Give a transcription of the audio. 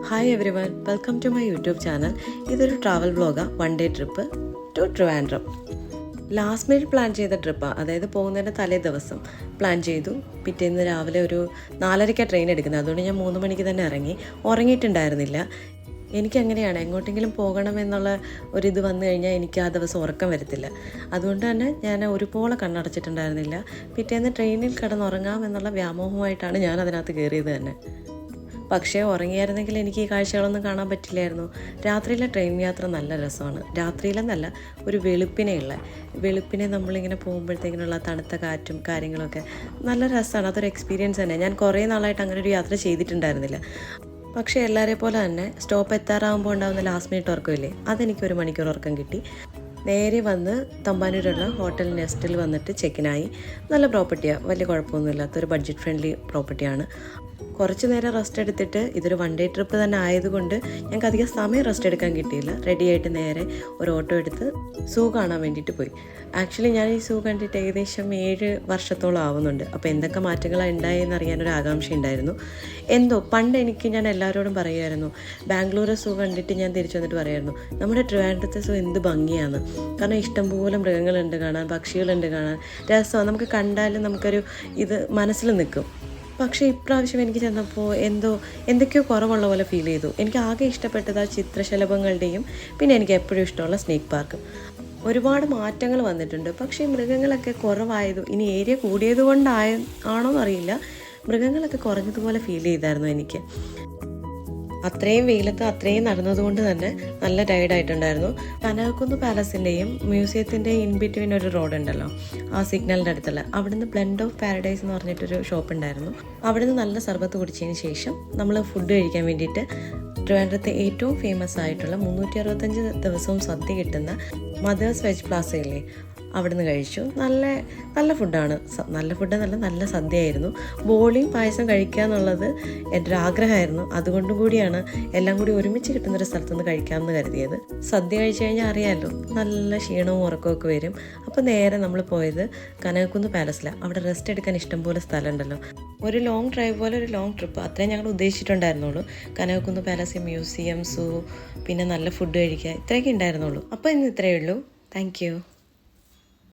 Hi everyone, welcome to my YouTube channel. ഇതൊരു travel വ്ളോഗാണ്. 1 day trip to Trivandrum. Last minute plan ചെയ്ത ട്രിപ്പാണ്. അതായത് പോകുന്നതിൻ്റെ തലേ ദിവസം പ്ലാൻ ചെയ്തു. പിറ്റേന്ന് രാവിലെ ഒരു 4:30 ട്രെയിൻ എടുക്കുന്നത്. അതുകൊണ്ട് ഞാൻ 3 മണിക്ക് തന്നെ ഇറങ്ങി. ഉറങ്ങിയിട്ടുണ്ടായിരുന്നില്ല. എനിക്കങ്ങനെയാണ്, എങ്ങോട്ടെങ്കിലും പോകണമെന്നുള്ള ഒരിത് വന്നു കഴിഞ്ഞാൽ എനിക്ക് ആ ദിവസം ഉറക്കം വരത്തില്ല. അതുകൊണ്ട് തന്നെ ഞാൻ ഒരുപോലെ കണ്ണടച്ചിട്ടുണ്ടായിരുന്നില്ല. പിറ്റേന്ന് ട്രെയിനിൽ കിടന്നുറങ്ങാമെന്നുള്ള വ്യാമോഹമായിട്ടാണ് ഞാൻ അതിനകത്ത് കയറിയത് തന്നെ. പക്ഷേ ഉറങ്ങിയായിരുന്നെങ്കിൽ എനിക്ക് ഈ കാഴ്ചകളൊന്നും കാണാൻ പറ്റില്ലായിരുന്നു. രാത്രിയിലെ ട്രെയിൻ യാത്ര നല്ല രസമാണ്. രാത്രിയിലെന്നല്ല, ഒരു വെളുപ്പിനെ നമ്മളിങ്ങനെ പോകുമ്പോഴത്തേക്കിനുള്ള തണുത്ത കാറ്റും കാര്യങ്ങളൊക്കെ നല്ല രസമാണ്. അതൊരു എക്സ്പീരിയൻസ് തന്നെ. ഞാൻ കുറേ നാളായിട്ട് അങ്ങനെ ഒരു യാത്ര ചെയ്തിട്ടുണ്ടായിരുന്നില്ല. പക്ഷേ എല്ലാവരെ പോലെ തന്നെ സ്റ്റോപ്പ് എത്താറാകുമ്പോൾ ഉണ്ടാകുന്ന ലാസ്റ്റ് മിനിറ്റ് ഉറക്കമില്ലേ, അതെനിക്ക് 1 മണിക്കൂർ ഉറക്കം കിട്ടി. നേരെ വന്ന് തമ്പാനൂരുള്ള ഹോട്ടൽ നെസ്റ്റിൽ വന്നിട്ട് ചെക്കിനായി. നല്ല പ്രോപ്പർട്ടിയാണ്, വലിയ കുഴപ്പമൊന്നുമില്ലാത്തൊരു ബഡ്ജറ്റ് ഫ്രണ്ട്ലി പ്രോപ്പർട്ടിയാണ്. കുറച്ച് നേരം റെസ്റ്റ് എടുത്തിട്ട്, ഇതൊരു 1 ഡേ ട്രിപ്പ് തന്നെ ആയതുകൊണ്ട് ഞങ്ങൾക്ക് അധികം സമയം റെസ്റ്റ് എടുക്കാൻ കിട്ടിയില്ല. റെഡിയായിട്ട് നേരെ ഒരു ഓട്ടോ എടുത്ത് സൂ കാണാൻ വേണ്ടിയിട്ട് പോയി. ആക്ച്വലി ഞാൻ ഈ സൂ കണ്ടിട്ട് ഏകദേശം 7 വർഷത്തോളം ആവുന്നുണ്ട്. അപ്പോൾ എന്തൊക്കെ മാറ്റങ്ങളാണ് ഉണ്ടായെന്ന് അറിയാനൊരു ആകാംക്ഷ ഉണ്ടായിരുന്നു. പണ്ട് ഞാൻ എല്ലാവരോടും പറയുമായിരുന്നു, ബാംഗ്ലൂർ സൂ കണ്ടിട്ട് ഞാൻ തിരിച്ചു വന്നിട്ട് പറയുമായിരുന്നു, നമ്മുടെ ട്രിവാൻഡ്രത്തെ സൂ എന്ത് ഭംഗിയാണ്. കാരണം ഇഷ്ടംപോലെ മൃഗങ്ങളുണ്ട് കാണാൻ, പക്ഷികളുണ്ട് കാണാൻ, രസമാണ്. നമുക്ക് കണ്ടാലും നമുക്കൊരു ഇത് മനസ്സിൽ നിൽക്കും. പക്ഷേ ഇപ്രാവശ്യം എനിക്ക് ചെന്നപ്പോൾ എന്തൊക്കെയോ കുറവുള്ള പോലെ ഫീൽ ചെയ്തു. എനിക്ക് ആകെ ഇഷ്ടപ്പെട്ടത് ആ ചിത്രശലഭങ്ങളുടെയും പിന്നെ എനിക്ക് എപ്പോഴും ഇഷ്ടമുള്ള സ്നേക്ക് പാർക്കും. ഒരുപാട് മാറ്റങ്ങൾ വന്നിട്ടുണ്ട്. പക്ഷേ മൃഗങ്ങളൊക്കെ ഇനി ഏരിയ കൂടിയത് ആണോന്നറിയില്ല, മൃഗങ്ങളൊക്കെ കുറഞ്ഞതുപോലെ ഫീൽ ചെയ്തായിരുന്നു എനിക്ക്. അത്രയും വെയിലത്ത് അത്രയും നടന്നതുകൊണ്ട് തന്നെ നല്ല ടയർഡായിട്ടുണ്ടായിരുന്നു. കനകക്കുന്ന് പാലസിൻ്റെയും മ്യൂസിയത്തിൻ്റെയും ഇൻ ബിറ്റ്വീൻ ഒരു റോഡ് ഉണ്ടല്ലോ, ആ സിഗ്നലിൻ്റെ അടുത്തുള്ള, അവിടുന്ന് ബ്ലെൻഡ് ഓഫ് പാരഡൈസ് എന്ന് പറഞ്ഞിട്ടൊരു ഷോപ്പ് ഉണ്ടായിരുന്നു. അവിടുന്ന് നല്ല സർബത്ത് കുടിച്ചതിന് ശേഷം നമ്മൾ ഫുഡ് കഴിക്കാൻ വേണ്ടിയിട്ട് ട്രിവാൻഡ്രത്തെ ഏറ്റവും ഫേമസ് ആയിട്ടുള്ള 365 ദിവസവും സദ്യ കിട്ടുന്ന മദേഴ്സ് വെജ് പ്ലാസയില്ലേ, അവിടുന്ന് കഴിച്ചു. നല്ല ഫുഡാണ്. നല്ല സദ്യയായിരുന്നു. ബോളിയും പായസം കഴിക്കുക എന്നുള്ളത് എൻ്റെ ഒരു ആഗ്രഹമായിരുന്നു. അതുകൊണ്ടും കൂടിയാണ് എല്ലാം കൂടി ഒരുമിച്ച് കിട്ടുന്നൊരു സ്ഥലത്തുനിന്ന് കഴിക്കാമെന്ന് കരുതിയത്. സദ്യ കഴിച്ചു കഴിഞ്ഞാൽ അറിയാമല്ലോ, നല്ല ക്ഷീണവും ഉറക്കമൊക്കെ വരും. അപ്പോൾ നേരെ നമ്മൾ പോയത് കനകക്കുന്ന് പാലസിലാണ്. അവിടെ റെസ്റ്റ് എടുക്കാൻ ഇഷ്ടംപോലെ സ്ഥലമുണ്ടല്ലോ. ഒരു ലോങ് ഡ്രൈവ് പോലെ ഒരു ലോങ് ട്രിപ്പ്, അത്രയും ഞങ്ങൾ ഉദ്ദേശിച്ചിട്ടുണ്ടായിരുന്നുള്ളൂ. കനകക്കുന്ന് പാലസ്, മ്യൂസിയം, സൂ, പിന്നെ നല്ല ഫുഡ് കഴിക്കുക, ഇത്രയൊക്കെ ഉണ്ടായിരുന്നുള്ളൂ. അപ്പോൾ ഇന്ന് ഇത്രയേ ഉള്ളൂ. Thank you.